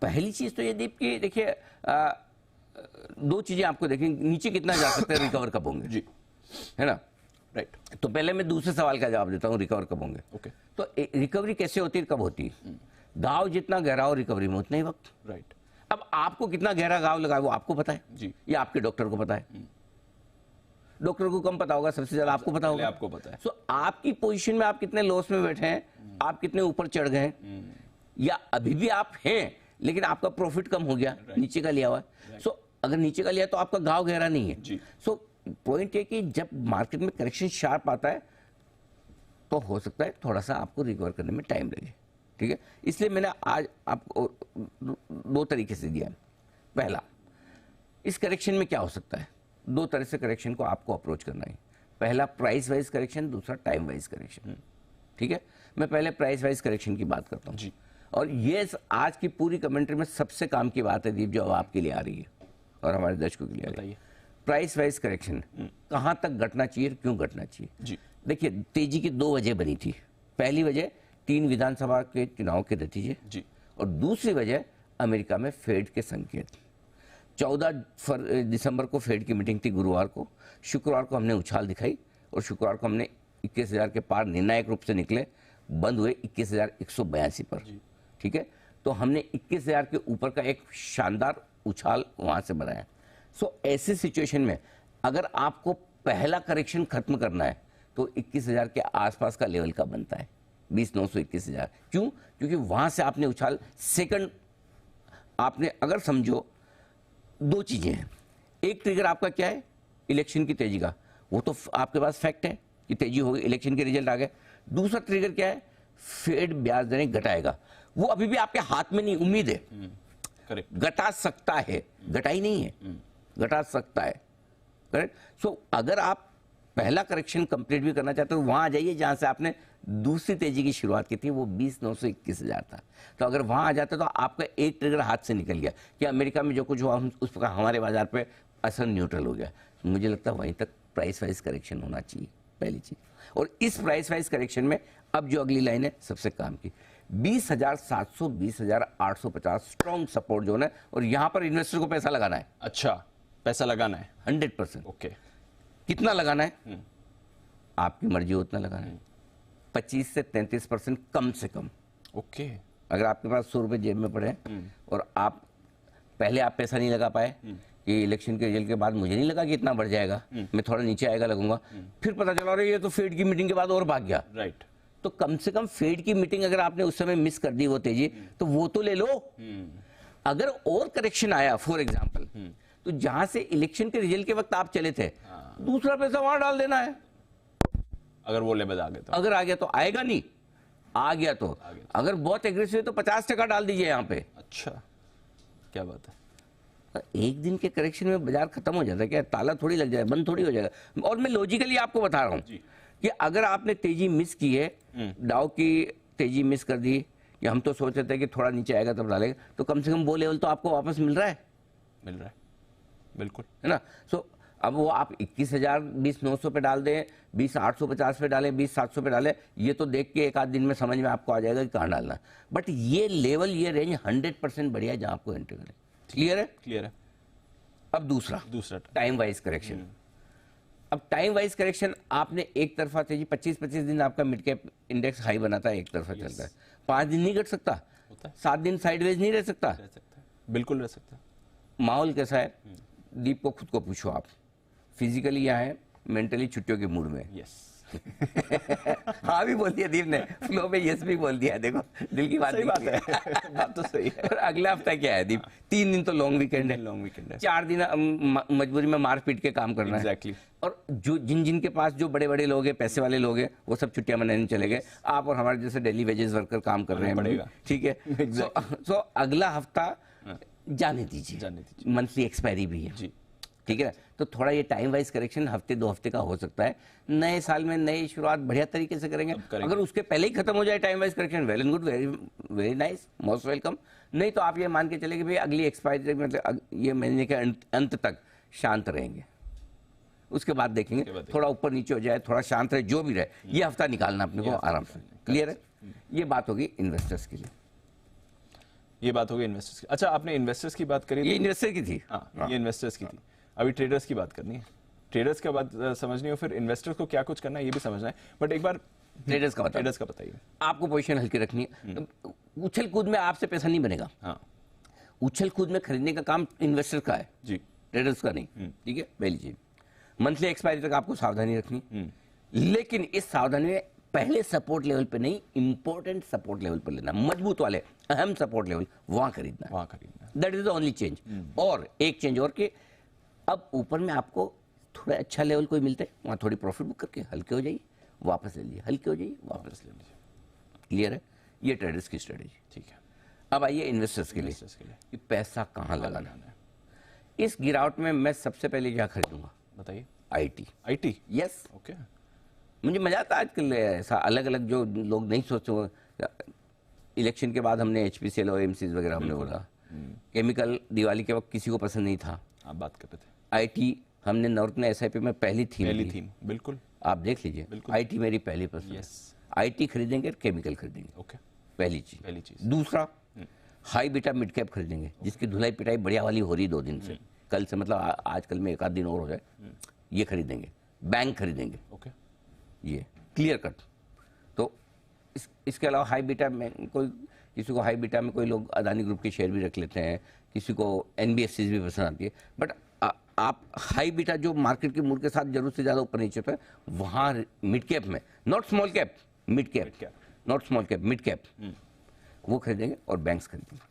पहली चीज तो ये दीप कि देखिए दो चीजें आपको देखेंगे, नीचे कितना जा सकते हैं, रिकवर कब होंगे जी, है ना। राइट। तो पहले मैं दूसरे सवाल का जवाब देता हूँ, रिकवर कब होंगे। ओके। तो रिकवरी कैसे होती है, कब होती है? घाव जितना गहरा हो रिकवरी में उतना ही वक्त। राइट। अब आपको कितना गहरा घाव लगा है वो आपको पता है जी। या आपके डॉक्टर को पता है? डॉक्टर को कम पता होगा, सबसे ज्यादा आपको पता होगा। आपको पता है। सो आपकी पोजीशन में आप कितने लॉस में बैठे हैं, आप कितने ऊपर चढ़ गए हैं, या अभी भी आप हैं लेकिन आपका प्रॉफिट कम हो गया, नीचे का लिया हुआ है। सो अगर नीचे का लिया तो आपका घाव गहरा नहीं है। सो पॉइंट है कि जब मार्केट में करेक्शन शार्प आता है तो हो सकता है थोड़ा सा आपको रिकवर करने में टाइम लगे, ठीक है। इसलिए मैंने आज आपको दो तरीके से दिया है। पहला, इस करेक्शन में क्या हो सकता है, दो तरह से करेक्शन को आपको अप्रोच करना है। पहला प्राइस वाइज करेक्शन, दूसरा टाइम वाइज करेक्शन, ठीक है। मैं पहले प्राइस वाइज करेक्शन की बात करता हूँ, और ये आज की पूरी कमेंट्री में सबसे काम की बात है दीप, जो अब आपके लिए आ रही है और हमारे दर्शकों के लिए आ रही है। प्राइस वाइज करेक्शन कहां तक घटना चाहिए, क्यों घटना चाहिए। देखिए, तेजी की दो वजह बनी थी। पहली वजह 3 विधानसभा के चुनाव के नतीजे जी, और दूसरी वजह अमेरिका में फेड के संकेत। 14 दिसंबर को फेड की मीटिंग थी गुरुवार को, शुक्रवार को हमने उछाल दिखाई और शुक्रवार को हमने 21,000 के पार निर्णायक रूप से निकले, बंद हुए 21,182 पर, ठीक है। तो हमने 21,000 के ऊपर का एक शानदार उछाल वहां से बनाया। सो ऐसी सिचुएशन में अगर आपको पहला करेक्शन खत्म करना है तो 21,000 के आसपास का लेवल का बनता है, 20,900 21,000। क्यों? क्योंकि वहां से आपने उछाल सेकंड, आपने अगर समझो दो चीजें हैं। एक ट्रिगर आपका क्या है, इलेक्शन की तेजी का, वो तो आपके पास फैक्ट है कि तेजी होगी, इलेक्शन के रिजल्ट आ गए। दूसरा ट्रिगर क्या है, फेड ब्याज दरें घटाएगा, वो अभी भी आपके हाथ में नहीं, उम्मीद है, करेक्ट, घटा सकता है, घटाई नहीं है, घटा सकता है, करेक्ट। सो अगर आप पहला करेक्शन कंप्लीट भी करना चाहते हो वहां आ जाइए जहां से आपने दूसरी तेजी की शुरुआत की थी, वो 20,900 21,000 था। तो अगर वहां आ जाते तो आपका एक ट्रिगर हाथ से निकल गया कि अमेरिका में जो कुछ हुआ उस पर हमारे बाजार पे असर न्यूट्रल हो गया। मुझे लगता है वहीं तक प्राइस वाइज करेक्शन होना चाहिए, पहली चीज। और इस प्राइस वाइज करेक्शन में अब जो अगली लाइन है सबसे काम की, 20,700 20,850 स्ट्रॉन्ग सपोर्ट जोन है, और यहां पर इन्वेस्टर को पैसा लगाना है। अच्छा, पैसा लगाना है 100%। ओके। कितना लगाना है, आपकी मर्जी हो उतना लगाना है, 25 से 33% कम से कम। ओके। अगर आपके पास 100 रुपए जेब में पड़े और आप पहले आप पैसा नहीं लगा पाए कि इलेक्शन के रिजल्ट के बाद मुझे नहीं लगा कि इतना बढ़ जाएगा, मैं थोड़ा नीचे आएगा लगूंगा, फिर पता चला अरे ये तो फेड की मीटिंग के बाद और भाग गया, राइट। तो कम से कम फेड की मीटिंग अगर आपने उस समय मिस कर दी वो तेजी, तो वो तो ले लो। अगर और करेक्शन आया फॉर एग्जाम्पल, तो जहां से इलेक्शन के रिजल्ट के वक्त आप चले थे, दूसरा पैसा वहां डाल देना है। अगर वो लेवल आ गया तो, अगर आ गया तो, आएगा नहीं, आ गया तो अगर बहुत एग्रेसिव है तो 50% डाल दीजिए यहाँ पे। अच्छा, क्या बात है। एक दिन के करेक्शन में बाजार खत्म हो जाता है क्या, ताला थोड़ी लग जाएगा, बंद थोड़ी हो जाएगा। और मैं लॉजिकली आपको बता रहा हूँ कि अगर आपने तेजी मिस की है, डाउ की तेजी मिस कर दी, कि हम तो सोच रहे थे कि थोड़ा नीचे आएगा तब डालेगा, तो कम से कम वो लेवल तो आपको वापस मिल रहा है, बिल्कुल, है ना। सो अब वो आप 21,000 20,900 पे डाल दें, 20,850 पे डालें, 20,700 पे डालें, ये तो देख के एक आध दिन में समझ में आपको आ जाएगा कि कहाँ डालना। बट ये लेवल, ये रेंज 100% बढ़िया है जहां आपको एंट्री करें। क्लियर है? क्लियर है। अब दूसरा टाइम वाइज करेक्शन। अब टाइम वाइज करेक्शन आपने एक तरफा तेजी, 25-25 दिन आपका मिड कैप इंडेक्स हाई बनाता है, एक तरफा चलता है, 5 दिन नहीं घट सकता, 7 दिन साइडवेज नहीं रह सकता, बिल्कुल रह सकता। माहौल कैसा है दीप को खुद को पूछो आप, फिजिकली यहाँ है, मेंटली छुट्टियों के मूड में। यस। हाँ भी बोल दिया दीप ने, फ्लो में यस भी बोल दिया, देखो दिल की बात, सही बात है। बात तो सही है। और अगला हफ्ता क्या है दीप, 3 दिन तो लॉन्ग वीकेंड है, 4 दिन मजबूरी में मार पीट के काम करना है। और जो जिन के पास जो बड़े बड़े लोग हैं, पैसे वाले लोग हैं, वो सब छुट्टियां मनाने चले गए, आप और हमारे जैसे डेली वेजेस वर्कर काम कर रहे हैं, ठीक है। सो अगला हफ्ता जाने दीजिए, मंथली एक्सपायरी भी है, ठीक है। तो थोड़ा ये टाइम वाइज करेक्शन हफ्ते 2 हफ्ते का हो सकता है। नए साल में नई शुरुआत बढ़िया तरीके से करेंगे। अगर उसके पहले ही खत्म हो जाए time wise correction, well and good, very nice, most welcome. नहीं तो आप ये मान के चले कि भाई अगली एक्सपायरी मतलब ये महीने के अंत तक शांत रहेंगे, उसके बाद देखेंगे, थोड़ा ऊपर नीचे हो जाए, थोड़ा शांत रहे, जो भी रहे, ये हफ्ता निकालना अपने को आराम से। क्लियर है? ये बात होगी इन्वेस्टर्स के लिए। ये बात हो गई इन्वेस्टर्स की। अच्छा, आपने इन्वेस्टर्स की बात करी, ये इन्वेस्टर की थी। हाँ, ये इन्वेस्टर्स की थी। अभी ट्रेडर्स की बात करनी है। ट्रेडर्स का बात समझनी हो, फिर इन्वेस्टर्स को क्या कुछ करना है ये भी समझना है, बट एक बार ट्रेडर्स का बता, ट्रेडर्स का बताइए। आपको पोजीशन हल्की रखनी है। उछल कूद में आपसे पैसा नहीं बनेगा। हाँ उछल कूद में खरीदने का काम इन्वेस्टर का है, जी, ट्रेडर्स का नहीं। ठीक है, पहली चीज, मंथली एक्सपायरी तक आपको सावधानी रखनी, लेकिन इस सावधानी में पहले सपोर्ट लेवल पे नहीं, इंपॉर्टेंट सपोर्ट लेवल पर लेना, मजबूत वाले अहम सपोर्ट लेवल वहां खरीदना, वहां खरीदना। That is the only change. और एक चेंज और कि अब ऊपर में आपको थोड़ा अच्छा लेवल कोई मिलता है, वहां थोड़ी प्रॉफिट बुक करके हल्के हो जाइए, वापस ले लीजिए, हल्के हो जाइए, वापस ले लीजिए। क्लियर है? ये ट्रेडर्स की स्ट्रेटेजी। ठीक है, अब आइए इन्वेस्टर्स के लिए इन्वेस्टर्स के लिए कि पैसा कहाँ लगाना लगाना है, है। इस गिरावट में मैं सबसे पहले क्या खरीदूंगा? बताइए। आईटी। IT, yes, okay. मुझे मजा आता है आजकल ऐसा अलग अलग जो लोग नहीं सोचते। इलेक्शन के बाद हमने एचपीसीएल और एमसीज वगैरह हमने बोला, केमिकल दिवाली के वक्त किसी को पसंद नहीं था। आप बात कर रहे थे, आईटी हमने नवरत्न एसआईपी में पहली पहली थीम, बिल्कुल। आप देख लीजिए, बिल्कुल। आईटी मेरी पहली पसंद है। यस, आईटी खरीदेंगे, केमिकल खरीदेंगे, ओके, पहली चीज। पहली चीज। दूसरा, हाई बीटा मिड कैप खरीदेंगे, जिसकी धुलाई पिटाई बढ़िया वाली हो रही 2 दिन से, कल से मतलब आजकल में 1 आध दिन और हो जाए, ये खरीदेंगे। बैंक खरीदेंगे, ओके, ये क्लियर कट। तो इसके अलावा हाई बीटा में कोई, किसी को हाई बीटा में कोई लोग अदानी ग्रुप के शेयर भी रख लेते हैं, किसी को एनबीएफसी भी पसंद आती है, बट आप हाई बीटा जो मार्केट के मूड के साथ जरूरत से ज़्यादा ऊपर नीचे पे, वहाँ मिड कैप में, not small cap, mid cap, cap. Not small cap, mid cap, वो खरीदेंगे और बैंक्स खरीदेंगे।